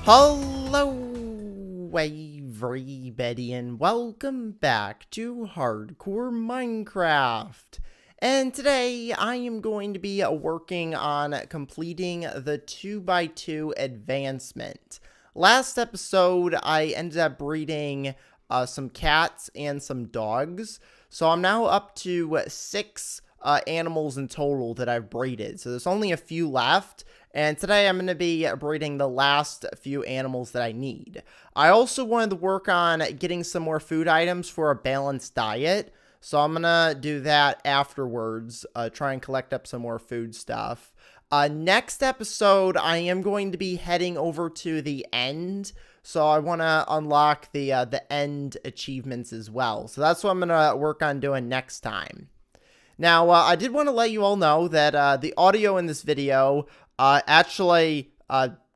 Hello everybody and welcome back to Hardcore Minecraft. And today I am going to be working on completing the 2x2 advancement. Last episode I ended up breeding some cats and some dogs. So I'm now up to 6 animals in total that I've breeded. So there's only a few left. And today I'm going to be breeding the last few animals that I need. I also wanted to work on getting some more food items for a balanced diet. So I'm going to do that afterwards, try and collect up some more food stuff. Next episode, I am going to be heading over to the end. So I want to unlock the end achievements as well. So that's what I'm going to work on doing next time. Now, I did want to let you all know that the audio in this video actually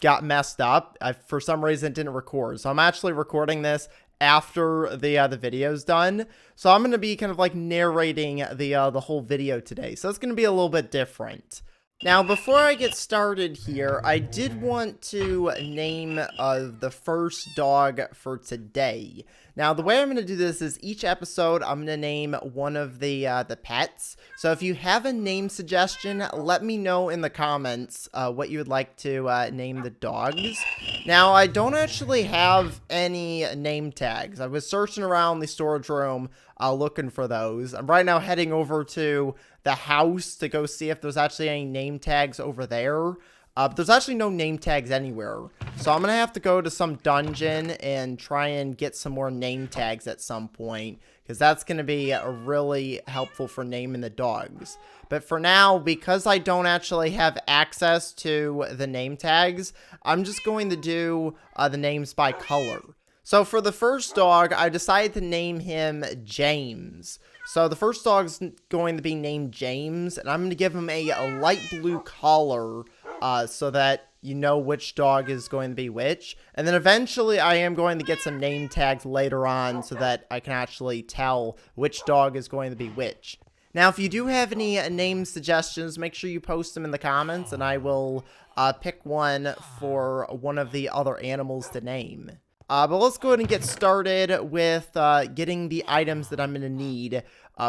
got messed up. For some reason, it didn't record. So I'm actually recording this after the video's done. So I'm going to be kind of like narrating the whole video today. So it's going to be a little bit different. Now, before I get started here, I did want to name the first dog for today. Now, the way I'm going to do this is each episode, I'm going to name one of the pets. So if you have a name suggestion, let me know in the comments what you would like to name the dogs. Now, I don't actually have any name tags. I was searching around the storage room looking for those. I'm right now heading over to the house to go see if there's actually any name tags over there. But there's actually no name tags anywhere. So I'm going to have to go to some dungeon and try and get some more name tags at some point, because that's going to be really helpful for naming the dogs. But for now, because I don't actually have access to the name tags, I'm just going to do the names by color. So for the first dog, I decided to name him James. So the first dog's going to be named James, and I'm going to give him a light blue collar so that you know which dog is going to be which. And then eventually I am going to get some name tags later on so that I can actually tell which dog is going to be which. Now, if you do have any name suggestions, make sure you post them in the comments, and I will pick one for one of the other animals to name. But let's go ahead and get started with getting the items that I'm going to need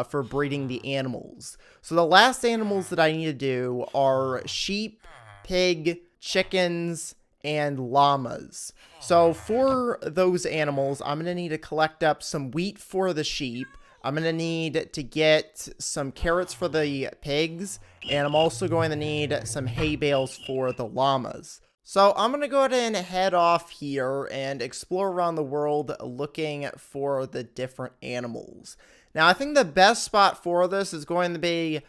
for breeding the animals. So the last animals that I need to do are sheep, pig, chickens, and llamas. So for those animals, I'm going to need to collect up some wheat for the sheep. I'm going to need to get some carrots for the pigs, and I'm also going to need some hay bales for the llamas. So I'm going to go ahead and head off here and explore around the world looking for the different animals. Now, I think the best spot for this is going to be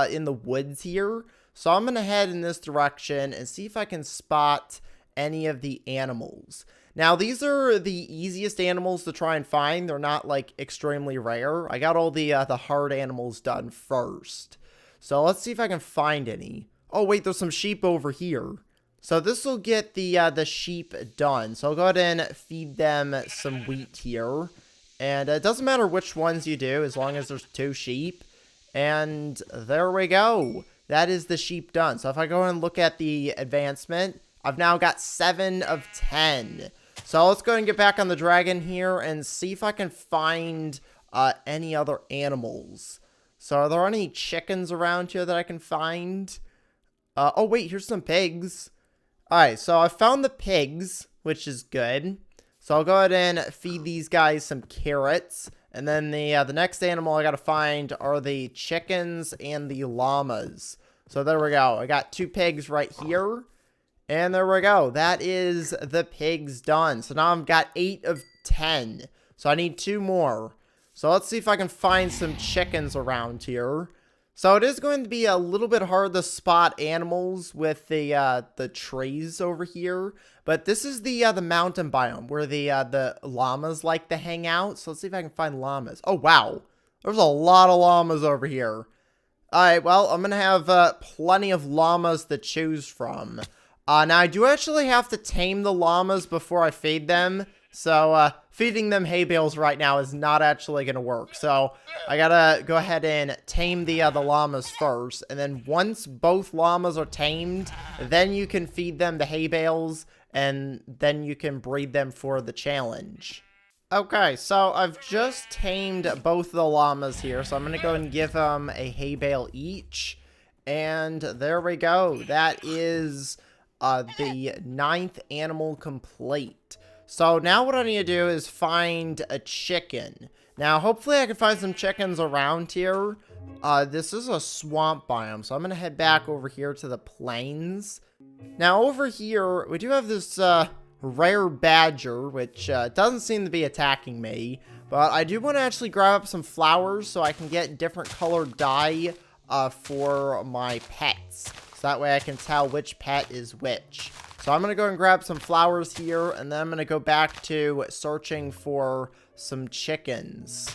in the woods here. So I'm going to head in this direction and see if I can spot any of the animals. Now, these are the easiest animals to try and find. They're not, like, extremely rare. I got all the hard animals done first. So let's see if I can find any. Oh, wait, there's some sheep over here. So this will get the sheep done. So I'll go ahead and feed them some wheat here. And it doesn't matter which ones you do, as long as there's 2 sheep. And there we go. That is the sheep done. So if I go and look at the advancement, I've now got 7 of 10. So let's go ahead and get back on the dragon here and see if I can find any other animals. So are there any chickens around here that I can find? Oh, wait, here's some pigs. Alright, so I found the pigs, which is good. So I'll go ahead and feed these guys some carrots. And then the next animal I gotta find are the chickens and the llamas. So there we go. I got 2 pigs right here. And there we go. That is the pigs done. So now I've got 8 of 10. So I need 2 more. So let's see if I can find some chickens around here. So it is going to be a little bit hard to spot animals with the trees over here, but this is the mountain biome where the llamas like to hang out. So let's see if I can find llamas. Oh wow, there's a lot of llamas over here. All right, well I'm gonna have plenty of llamas to choose from. Now I do actually have to tame the llamas before I feed them. So, feeding them hay bales right now is not actually going to work. So, I gotta go ahead and tame the llamas first. And then once both llamas are tamed, then you can feed them the hay bales. and then you can breed them for the challenge. Okay, so I've just tamed both the llamas here, so I'm going to go and give them a hay bale each. And there we go. That is the 9th animal complete. So now what I need to do is find a chicken. Now, hopefully I can find some chickens around here. This is a swamp biome, so I'm going to head back over here to the plains. Now, over here, we do have this rare badger, which doesn't seem to be attacking me. But I do want to actually grab up some flowers so I can get different colored dye for my pets. So that way I can tell which pet is which. So I'm going to go and grab some flowers here, and then I'm going to go back to searching for some chickens.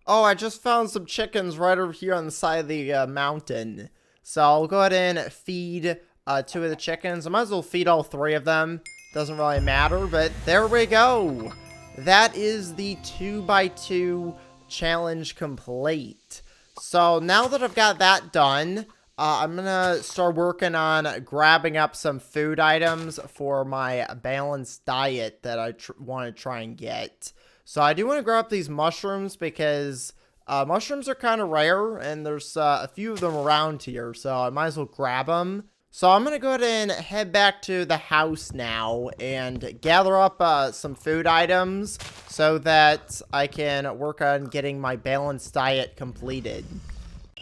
Oh, I just found some chickens right over here on the side of the mountain. So I'll go ahead and feed 2 of the chickens. I might as well feed all 3 of them. Doesn't really matter, but there we go. That is the 2x2 challenge complete. So now that I've got that done, I'm going to start working on grabbing up some food items for my balanced diet that I want to try and get. So I do want to grab up these mushrooms because mushrooms are kind of rare, and there's a few of them around here, so I might as well grab them. So I'm going to go ahead and head back to the house now and gather up some food items so that I can work on getting my balanced diet completed.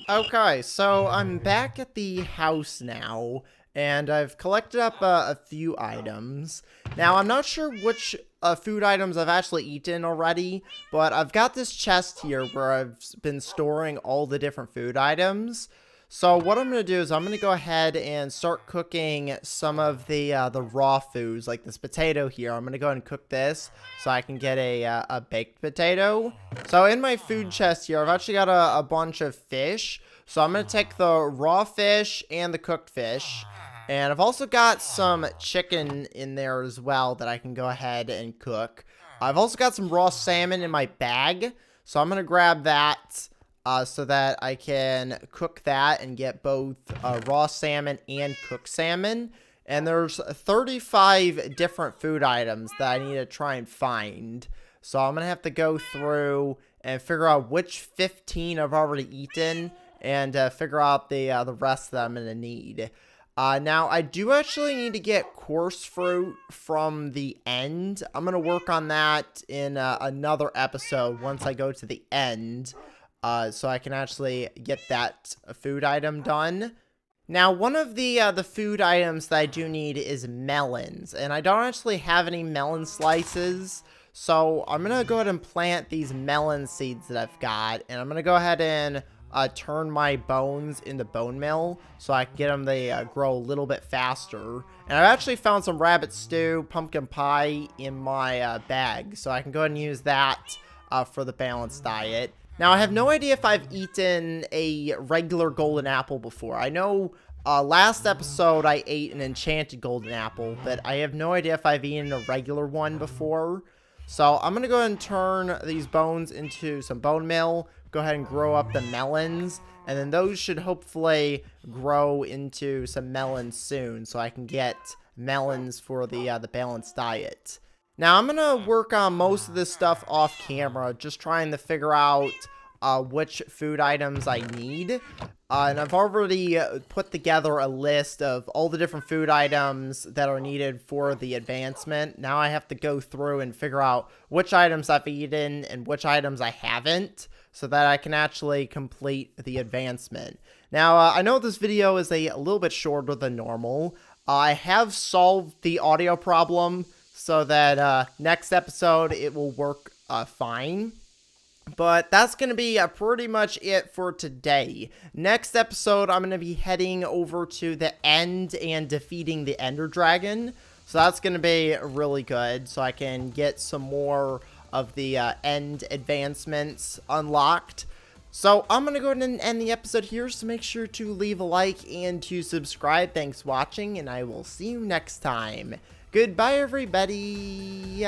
Okay, so I'm back at the house now, and I've collected up a few items. Now, I'm not sure which food items I've actually eaten already, but I've got this chest here where I've been storing all the different food items. So what I'm going to do is I'm going to go ahead and start cooking some of the raw foods, like this potato here. I'm going to go ahead and cook this so I can get a baked potato. So in my food chest here, I've actually got a bunch of fish. So I'm going to take the raw fish and the cooked fish. And I've also got some chicken in there as well that I can go ahead and cook. I've also got some raw salmon in my bag. So I'm going to grab that. So that I can cook that and get both raw salmon and cooked salmon. And there's 35 different food items that I need to try and find. So I'm going to have to go through and figure out which 15 I've already eaten and figure out the rest that I'm going to need. Now, I do actually need to get coarse fruit from the end. I'm going to work on that in another episode once I go to the end. So I can actually get that food item done. Now, one of the food items that I do need is melons. And I don't actually have any melon slices. So I'm going to go ahead and plant these melon seeds that I've got. And I'm going to go ahead and turn my bones into bone meal so I can get them to grow a little bit faster. And I've actually found some rabbit stew, pumpkin pie in my bag. So I can go ahead and use that for the balanced diet. Now, I have no idea if I've eaten a regular golden apple before. I know last episode I ate an enchanted golden apple, but I have no idea if I've eaten a regular one before. So I'm going to go ahead and turn these bones into some bone meal, go ahead and grow up the melons, and then those should hopefully grow into some melons soon so I can get melons for the balanced diet. Now, I'm going to work on most of this stuff off camera, just trying to figure out which food items I need. And I've already put together a list of all the different food items that are needed for the advancement. Now I have to go through and figure out which items I've eaten and which items I haven't, so that I can actually complete the advancement. Now, I know this video is a little bit shorter than normal. I have solved the audio problem, so that next episode it will work fine. But that's going to be pretty much it for today. Next episode, I'm going to be heading over to the end and defeating the Ender Dragon. So that's going to be really good, so I can get some more of the end advancements unlocked. So I'm going to go ahead and end the episode here, so make sure to leave a like and to subscribe. Thanks for watching, and I will see you next time. Goodbye, everybody.